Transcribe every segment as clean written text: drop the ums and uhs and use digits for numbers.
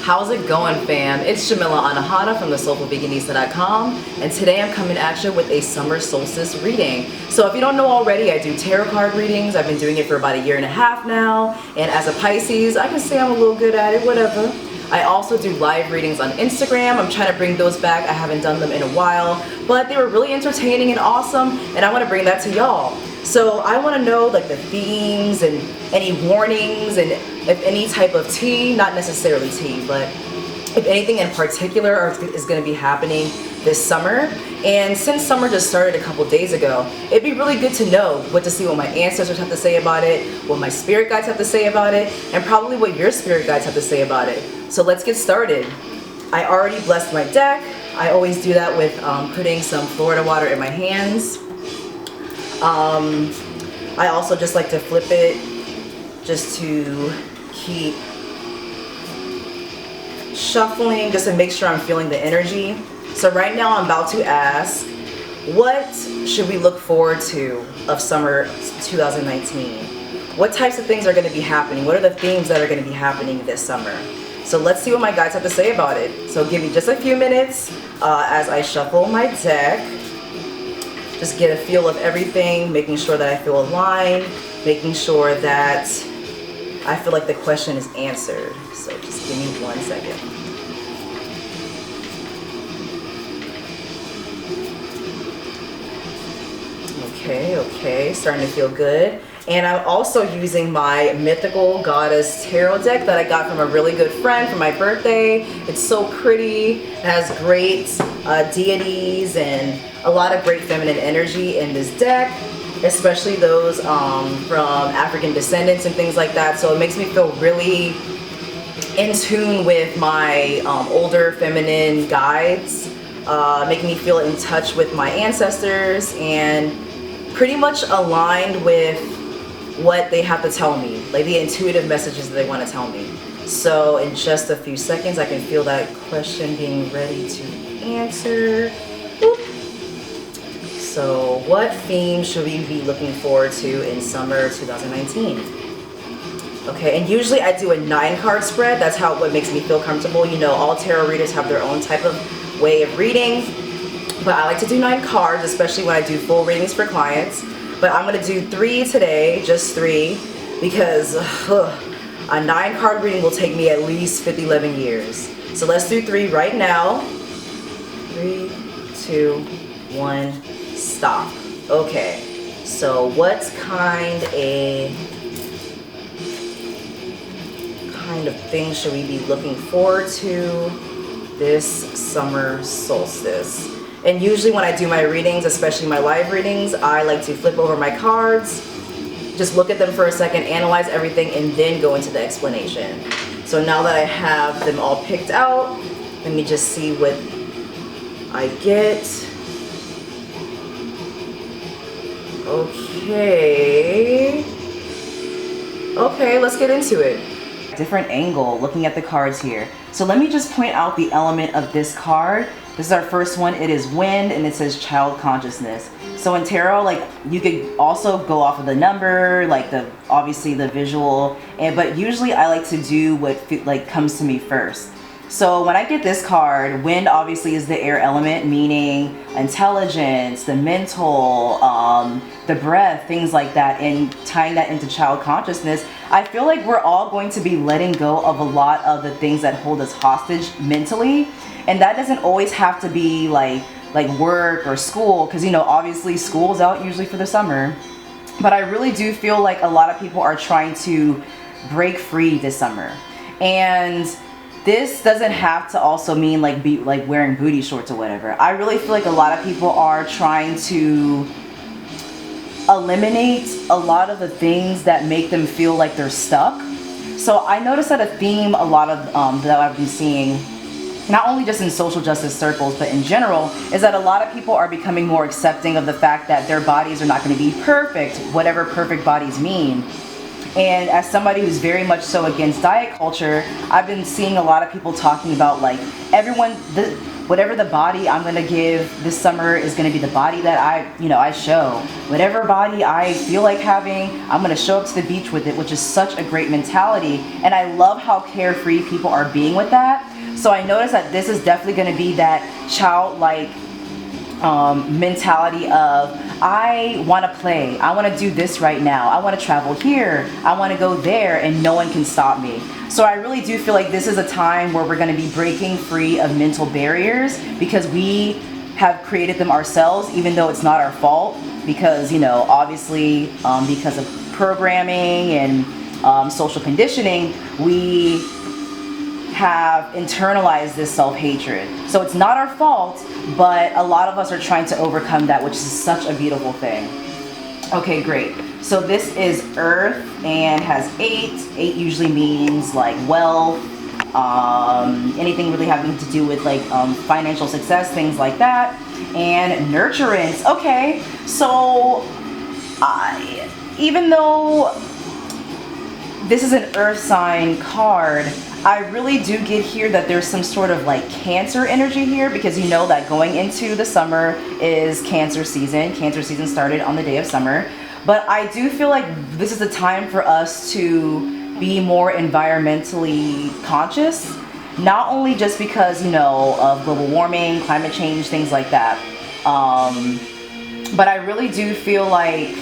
How's it going, fam? It's Jamila Anahata from thesoulfulveganista.com, and today I'm coming at you with a summer solstice reading. So if you don't know already, I do tarot card readings. I've been doing it for about 1.5 years now, and as a Pisces, I can say I'm a little good at it, whatever. I also do live readings on Instagram. I'm trying to bring those back. I haven't done them in a while, but they were really entertaining and awesome, and I want to bring that to y'all. So I want to know like the themes and any warnings and if any type of tea, not necessarily tea, but if anything in particular is going to be happening this summer. And since summer just started a couple days ago, it'd be really good to know what to see what my ancestors have to say about it, what my spirit guides have to say about it, and probably what your spirit guides have to say about it. So let's get started. I already blessed my deck. I always do that with putting some Florida water in my hands. I also just like to flip it just to keep shuffling, just to make sure I'm feeling the energy. So right now I'm about to ask, what should we look forward to of summer 2019? What types of things are going to be happening? What are the themes that are going to be happening this summer? So let's see what my guides have to say about it. So give me just a few minutes as I shuffle my deck. Just get a feel of everything, making sure that I feel aligned, making sure that I feel like the question is answered. So just give me 1 second. Okay, starting to feel good. And I'm also using my Mythical Goddess Tarot deck that I got from a really good friend for my birthday. It's so pretty. It has great deities and a lot of great feminine energy in this deck, especially those from African descendants and things like that. So it makes me feel really in tune with my older feminine guides, making me feel in touch with my ancestors and pretty much aligned with what they have to tell me, like the intuitive messages that they want to tell me. So in just a few seconds, I can feel that question being ready to answer. Boop. So what theme should we be looking forward to in summer 2019? Okay, and usually I do a 9-card spread. That's what makes me feel comfortable. You know, all tarot readers have their own type of way of reading, but I like to do 9 cards, especially when I do full readings for clients. But I'm going to do 3 today, just 3, because a 9-card reading will take me at least 11 years. So let's do 3 right now. 3, 2, 1, stop. Okay, so what kind of thing should we be looking forward to this summer solstice? And usually when I do my readings, especially my live readings, I like to flip over my cards, just look at them for a second, analyze everything, and then go into the explanation. So now that I have them all picked out, let me just see what I get. Okay, let's get into it. Different angle, looking at the cards here. So let me just point out the element of this card. This is our first one. It is wind, and it says child consciousness. So in tarot, like, you could also go off of the number, like obviously the visual, but usually I like to do what comes to me first. So when I get this card, wind obviously is the air element, meaning intelligence, the mental, the breath, things like that, and tying that into child consciousness. I feel like we're all going to be letting go of a lot of the things that hold us hostage mentally. And that doesn't always have to be like work or school, because, you know, obviously school's out usually for the summer. But I really do feel like a lot of people are trying to break free this summer. And this doesn't have to also mean like wearing booty shorts or whatever. I really feel like a lot of people are trying to eliminate a lot of the things that make them feel like they're stuck. So I noticed that a theme a lot of that I've been seeing, not only just in social justice circles, but in general, is that a lot of people are becoming more accepting of the fact that their bodies are not going to be perfect, whatever perfect bodies mean. And as somebody who's very much so against diet culture, I've been seeing a lot of people talking about like whatever the body I'm gonna give this summer is gonna be the body that I show. Whatever body I feel like having, I'm gonna show up to the beach with it, which is such a great mentality. And I love how carefree people are being with that. So I noticed that this is definitely gonna be that childlike mentality of, I want to play, I want to do this right now, I want to travel here, I want to go there, and no one can stop me. So I really do feel like this is a time where we're going to be breaking free of mental barriers, because we have created them ourselves, even though it's not our fault, because obviously because of programming and social conditioning, we have internalized this self-hatred. So it's not our fault, but a lot of us are trying to overcome that, which is such a beautiful thing. Okay, great. So this is Earth and has 8. 8 usually means like wealth, anything really having to do with like financial success, things like that. And nurturance. Okay, so even though this is an Earth sign card, I really do get here that there's some sort of like Cancer energy here, because you know that going into the summer is Cancer season. Cancer season started on the day of summer. But I do feel like this is a time for us to be more environmentally conscious, not only just because, of global warming, climate change, things like that. But I really do feel like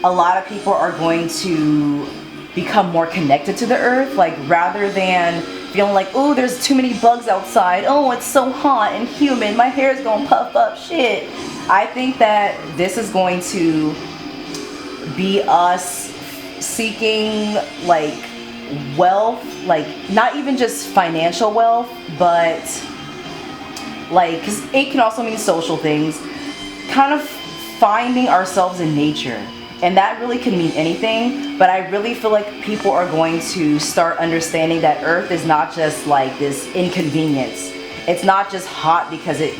a lot of people are going to become more connected to the earth, like rather than feeling like, oh, there's too many bugs outside, oh, it's so hot and humid, my hair is gonna puff up, shit. I think that this is going to be us seeking like wealth, like not even just financial wealth, but like, because it can also mean social things, kind of finding ourselves in nature. And that really can mean anything, but I really feel like people are going to start understanding that Earth is not just like this inconvenience. It's not just hot because it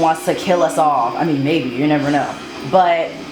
wants to kill us off. I mean, maybe, you never know.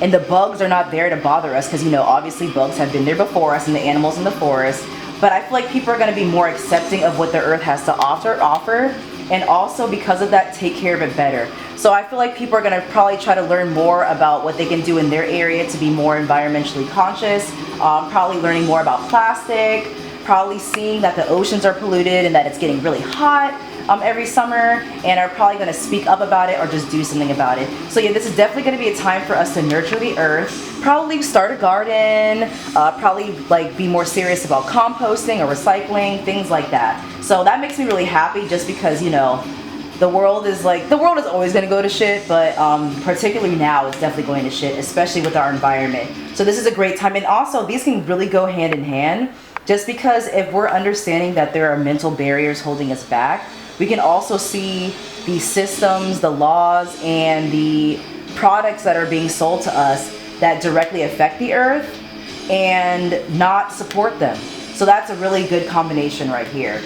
And the bugs are not there to bother us, because obviously bugs have been there before us and the animals in the forest. But I feel like people are going to be more accepting of what the Earth has to offer, and also because of that, take care of it better. So I feel like people are going to probably try to learn more about what they can do in their area to be more environmentally conscious, probably learning more about plastic, probably seeing that the oceans are polluted and that it's getting really hot every summer, and are probably going to speak up about it or just do something about it. So yeah, this is definitely going to be a time for us to nurture the earth, probably start a garden, probably like be more serious about composting or recycling, things like that. So that makes me really happy, just because the world is always going to go to shit, but particularly now it's definitely going to shit, especially with our environment. So this is a great time. And also these can really go hand in hand, just because if we're understanding that there are mental barriers holding us back, we can also see the systems, the laws, and the products that are being sold to us that directly affect the earth and not support them. So that's a really good combination right here.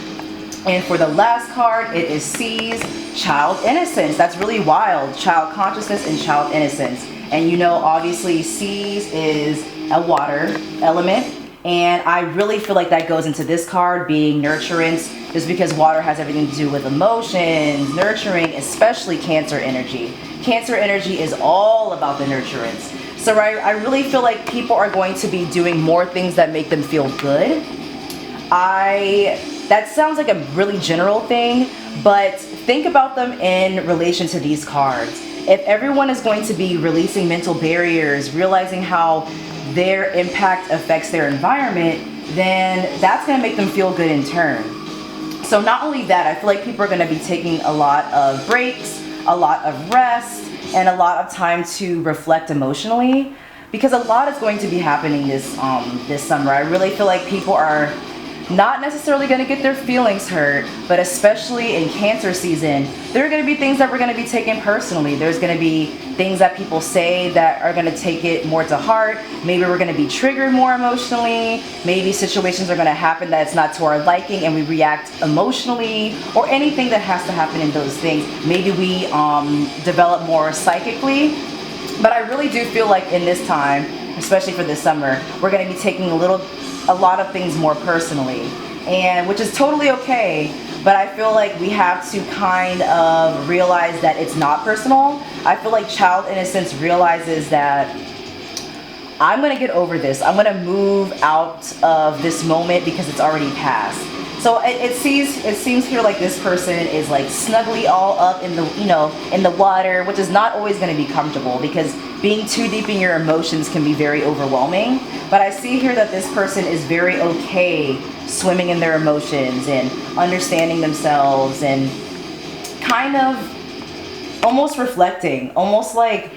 And for the last card, it is C's, child innocence. That's really wild. Child consciousness and child innocence. And obviously C's is a water element. And I really feel like that goes into this card being nurturance, just because water has everything to do with emotions, nurturing, especially Cancer energy. Cancer energy is all about the nurturance. So I really feel like people are going to be doing more things that make them feel good. That sounds like a really general thing, but think about them in relation to these cards. If everyone is going to be releasing mental barriers, realizing how their impact affects their environment, then that's going to make them feel good in turn. So not only that, I feel like people are going to be taking a lot of breaks, a lot of rest, and a lot of time to reflect emotionally, because a lot is going to be happening this summer. I really feel like people are not necessarily going to get their feelings hurt, but especially in Cancer season, there are going to be things that we're going to be taking personally. There's going to be things that people say that are going to take it more to heart. Maybe we're going to be triggered more emotionally. Maybe situations are going to happen that it's not to our liking and we react emotionally, or anything that has to happen in those things. Maybe we develop more psychically. But I really do feel like in this time, especially for this summer, we're going to be taking a lot of things more personally, and which is totally okay. But I feel like we have to kind of realize that it's not personal. I feel like child innocence realizes that I'm gonna get over this. I'm gonna move out of this moment because it's already passed. So it seems here like this person is like snugly all up in the, you know, in the water, which is not always going to be comfortable because being too deep in your emotions can be very overwhelming. But I see here that this person is very okay swimming in their emotions and understanding themselves and kind of almost reflecting, almost like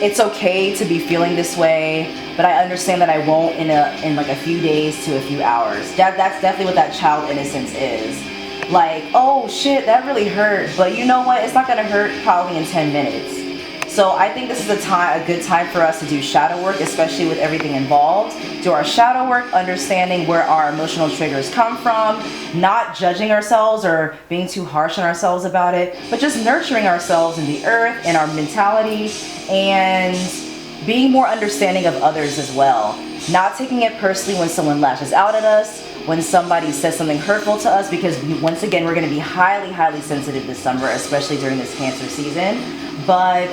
it's okay to be feeling this way, but I understand that I won't in like a few days to a few hours. That's definitely what that child innocence is. Like, oh shit, that really hurt, but you know what? It's not gonna hurt probably in 10 minutes. So I think this is a good time for us to do shadow work, especially with everything involved. Do our shadow work, understanding where our emotional triggers come from, not judging ourselves or being too harsh on ourselves about it, but just nurturing ourselves in the earth and our mentality and being more understanding of others as well. Not taking it personally when someone lashes out at us, when somebody says something hurtful to us, because once again, we're going to be highly, highly sensitive this summer, especially during this Cancer season. But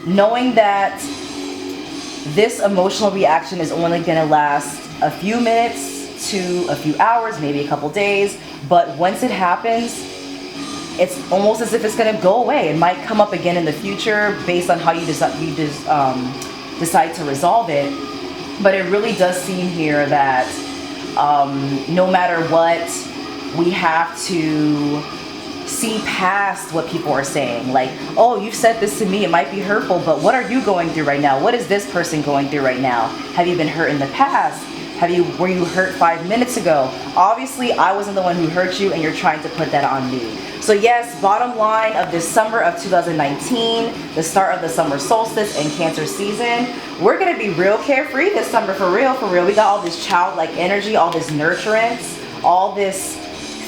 knowing that this emotional reaction is only going to last a few minutes to a few hours, maybe a couple days, but once it happens, it's almost as if it's going to go away. It might come up again in the future based on how you decide to resolve it. But it really does seem here that no matter what, we have to see past what people are saying. Like, oh, you've said this to me, it might be hurtful, but what are you going through right now? What is this person going through right now? Have you been hurt in the past? Were you hurt 5 minutes ago? Obviously, I wasn't the one who hurt you and you're trying to put that on me. So yes, bottom line of this summer of 2019, the start of the summer solstice and Cancer season, we're gonna be real carefree this summer, for real, for real. We got all this childlike energy, all this nurturance, all this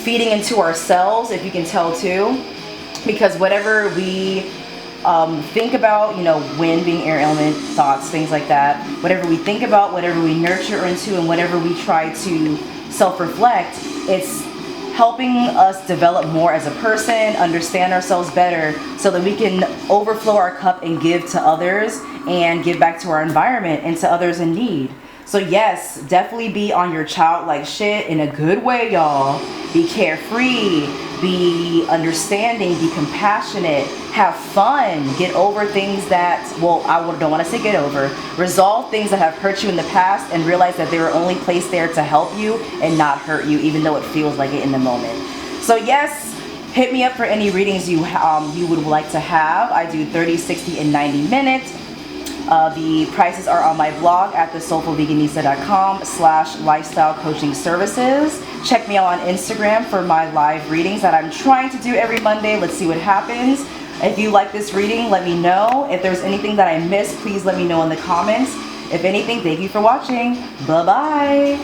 feeding into ourselves, if you can tell too, because whatever we think about, you know, wind being air element, thoughts, things like that, whatever we think about, whatever we nurture into, and whatever we try to self-reflect, it's helping us develop more as a person, understand ourselves better, so that we can overflow our cup and give to others and give back to our environment and to others in need. So yes, definitely be on your childlike shit in a good way, y'all. Be carefree, be understanding, be compassionate, have fun, get over things that, well, I don't want to say get over, resolve things that have hurt you in the past and realize that they were only placed there to help you and not hurt you, even though it feels like it in the moment. So yes, hit me up for any readings you would like to have. I do 30, 60, and 90 minutes. The prices are on my blog at thesoulfulveganista.com/lifestyle coaching services. Check me out on Instagram for my live readings that I'm trying to do every Monday. Let's see what happens. If you like this reading, let me know. If there's anything that I missed, please let me know in the comments. If anything, thank you for watching. Bye-bye.